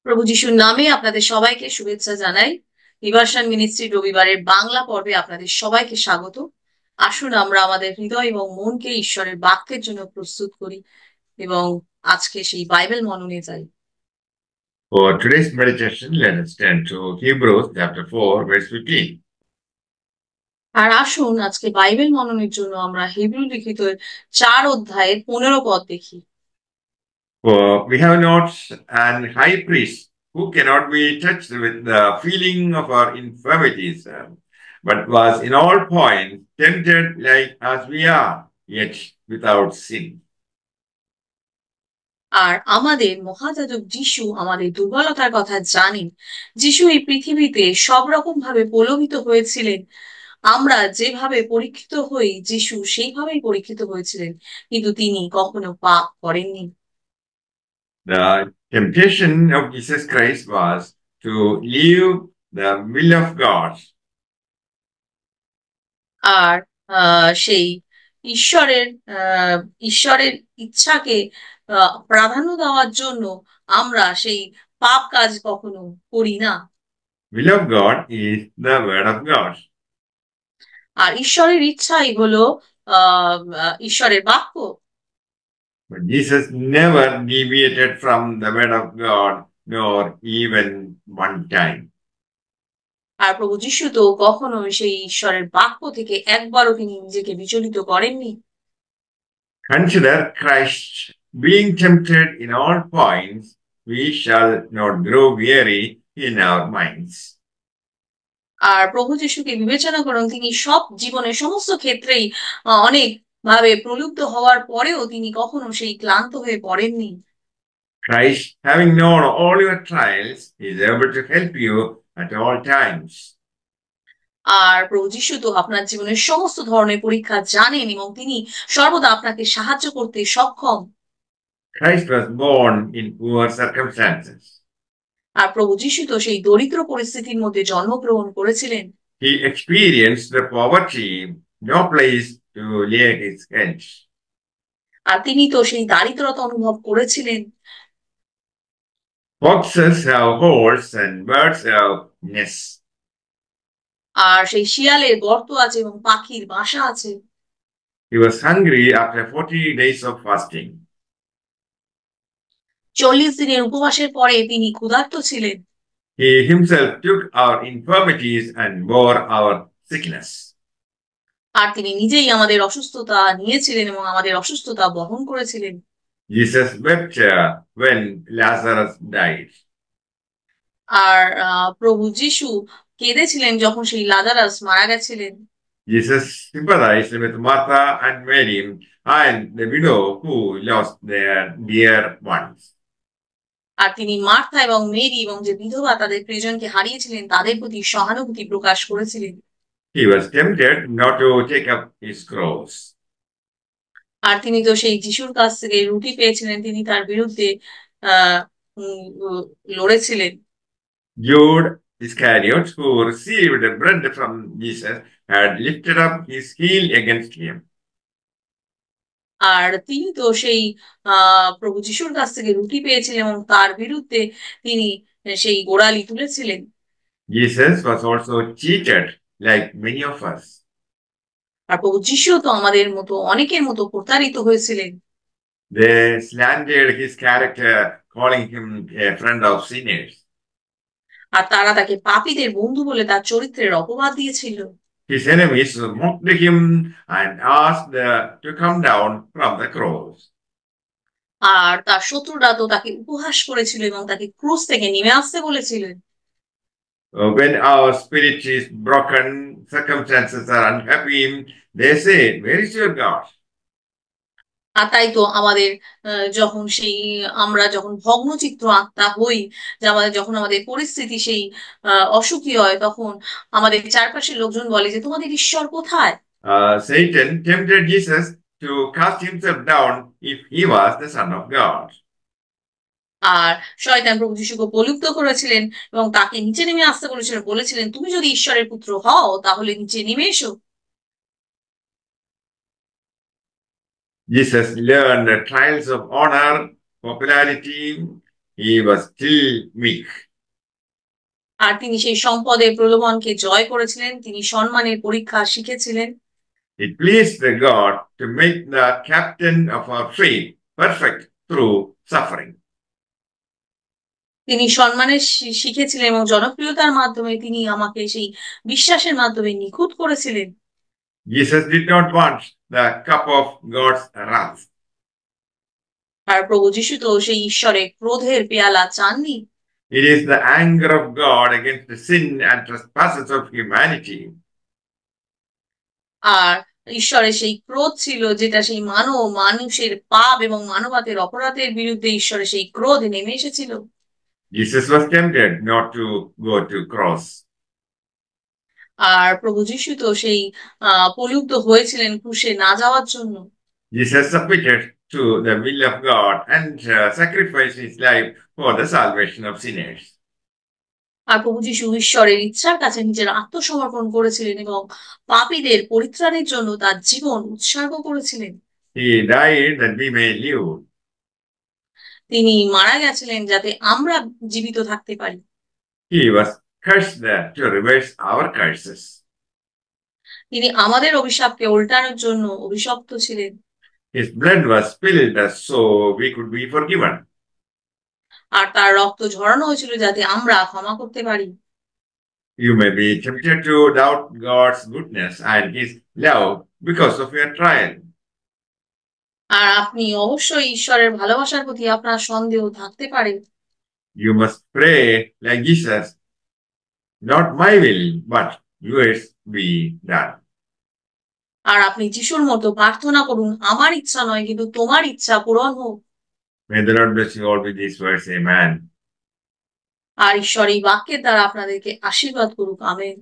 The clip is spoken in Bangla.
প্রভু যিশুর নামে আপনাদের সবাইকে শুভেচ্ছা জানাই। রিভার্সান মিনিস্ট্রি রবিবারের বাংলা পর্বে আপনাদের সবাইকে স্বাগত। আসুন আমরা আমাদের হৃদয় এবং মনকে ঈশ্বরের বাক্যের জন্য প্রস্তুত করি এবং আজকে সেই বাইবেল মননে যাই। For today's meditation, let us turn to Hebrews chapter 4, verse 15. আর আসুন আজকে বাইবেল মননের জন্য আমরা হিব্রু লিখিত 4 অধ্যায়ের 15 পদ দেখি। For we have not an high priest who cannot be touched with the feeling of our infirmities, but was in all points tempted like as we are, yet without sin. আর আমাদের মহাযাজক যিশু আমাদের দুর্বলতার কথা জানেন। যিশু এই পৃথিবীতে সব রকম ভাবে প্রলোভিত হয়েছিলেন। আমরা যেভাবে পরীক্ষিত হই যিশু সেইভাবেই পরীক্ষিত হয়েছিলেন, কিন্তু তিনি কখনো পাপ করেননি। The temptation of Jesus Christ was to live the will of God. আর সেই ঈশ্বরের আহ ঈশ্বরের ইচ্ছাকে প্রাধান্য দেওয়ার জন্য আমরা সেই পাপ কাজ কখনো করি না। Will of God is the word of God. আর ঈশ্বরের ইচ্ছাই হলো ঈশ্বরের বাক্য। But Jesus never deviated from the word of God, nor even one time. আর প্রভু যিশু তো কখনো সেই ঈশ্বরের বাক্য থেকে একবারও তিনি নিজেকে বিচলিত করেননি। Consider Christ being tempted in all points, we shall not grow weary in our minds. আর প্রভু যিশুকে বিবেচনা করুন, তিনি সব জীবনের সমস্ত ক্ষেত্রেই অনেক ভাবে প্রলুব্ধ হওয়ার পরেও তিনি কখনো সেই ক্লান্ত হয়ে পড়েননি। Christ, having known all your trials, is able to help you at all times. আর প্রভু যিশু তো আপনার জীবনের সমস্ত ধরনের পরীক্ষা জানেন এবং তিনি সর্বদা আপনাকে সাহায্য করতে সক্ষম। Christ was born in poor circumstances. আর প্রভু যিশু তো সেই দরিদ্র পরিস্থিতির মধ্যে জন্মগ্রহণ করেছিলেন। He experienced the poverty, no place to lay his head. আর তিনি তো সেই দারিদ্রতা অনুভব করেছিলেন। Foxes have holes and birds have nests. আর সেই শিয়ালের গর্ত আছে এবং পাখির বাসা আছে। He was hungry after 40 days of fasting. 40 দিনের উপবাসের পরে তিনি ক্ষুধার্ত ছিলেন। He himself took our infirmities and bore our sickness. আর তিনি নিজেই আমাদের অসুস্থতা নিয়েছিলেন এবং আমাদের অসুস্থতা বহন করেছিলেন। Jesus wept when Lazarus died. আর প্রভু যিশু কেঁদেছিলেন যখন সেই লাজারাস মারা গেছিলেন। Jesus sympathized with Martha and Mary and the widow who lost their dear ones. আর তিনি মার্থা এবং মেরি এবং যে বিধবা তাদের প্রিয়জনকে হারিয়েছিলেন তাদের প্রতি সহানুভূতি প্রকাশ করেছিলেন। He was tempted not to take up his cross. আর তিনি তো সেই যিশুর কাছ থেকে রুটি পেয়েছিলেন, তিনি তার বিরুদ্ধে আহ লড়েছিলেন। Jude Iscariot, who received bread from Jesus, had lifted up his heel against him. আর তিনি তো সেই প্রভু যিশুর কাছ থেকে রুটি পেয়েছিলেন এবং তার বিরুদ্ধে তিনি সেই গোড়ালি তুলেছিলেন। Jesus was also cheated like many of us. আর প্রভু যিশু তো আমাদের মতো অনেকের মতো প্রতারিত হয়েছিলেন। They slandered his character, calling him a friend of sinners. আর তারা তাকে পাপীদের বন্ধু বলে তার চরিত্রের অপবাদ দিয়েছিল। His enemies mocked him and asked to come down from the cross. আর তার শত্রুরা তো তাকে উপহাস করেছিল এবং তাকে ক্রুশ থেকে নেমে আসতে বলেছিলেন। When our spirit is broken, circumstances are unhappy, they say, "Where is your God?" আর তাই তো আমাদের যখন সেই আমরা যখন ভগ্নচিত্র আত্মা হই, যে আমাদের যখন আমাদের পরিস্থিতি সেই অসুখী হয়, তখন আমাদের চারপাশের লোকজন বলে যে তোমাদের ঈশ্বর কোথায়। Satan tempted Jesus to cast himself down if he was the Son of God. আর শয়তান প্রভু যিশুকে প্রলুব্ধ করেছিলেন এবং তাকে নিচে নেমে আসতে বলেছিলেন, বলেছিলেন তুমি যদি ঈশ্বরের পুত্র হও তাহলে নিচে নেমে এসো। Jesus learned the trials of honor, popularity, he was still meek. আর তিনি সেই সম্পদের প্রলোভনকে জয় করেছিলেন, তিনি সম্মানের পরীক্ষা শিখেছিলেন। It pleased the God to make the captain of our faith perfect through suffering. তিনি সম্মানের শিখেছিলেন এবং জনপ্রিয়তার মাধ্যমে তিনি আমাকে সেই বিশ্বাসের মাধ্যমে নিখুঁত করেছিলেন। Jesus did not want the cup of God's wrath. আর প্রভু যীশু তো সেই ঈশ্বরের ক্রোধের পেয়ালা চাননি। It is the anger of God against the sin and trespasses of humanity. আর ঈশ্বরের সেই ক্রোধ ছিল যেটা সেই মানুষের পাপ এবং মানবতার অপরাধের বিরুদ্ধে ঈশ্বরের সেই ক্রোধ নেমে এসেছিল। Jesus was tempted not to go to cross. আর প্রভু যীশু তো সেই প্রলুব্ধ হয়েছিলেন ক্রুশে না যাওয়ার জন্য। Jesus submitted to the will of God and sacrificed his life for the salvation of sinners. আর প্রভু যীশু ঈশ্বরের ইচ্ছার কাছে নিজের আত্মসমর্পণ করেছিলেন এবং পাপীদের পরিত্রাণের জন্য তার জীবন উৎসর্গ করেছিলেন। He died that we may live. তিনি মারা গেছিলেন যাতে আমরা জীবিত থাকতে পারি। He was cursed to reverse our curses. তিনি আমাদের অভিশাপকে উল্টানোর জন্য অভিশপ্ত ছিলেন। His blood was spilled so we could be forgiven. আর তার রক্ত ঝরানো হয়েছিল যাতে আমরা ক্ষমা করতে পারি। You may be tempted to doubt God's goodness and his love because of your trial. আর আপনি অবশ্যই ঈশ্বরের ভালোবাসার প্রতি আপনার সন্দেহ থাকতে পারে। You must pray like Jesus, not my will, but yours be done. আর আপনি যিশুর মতো প্রার্থনা করুন, আমার ইচ্ছা নয় কিন্তু তোমার ইচ্ছা পূরণ হোক। May the Lord bless you all with these words. Amen. আর ঈশ্বর এই বাক্যের দ্বারা আপনাদেরকে আশীর্বাদ করুক। আমেন।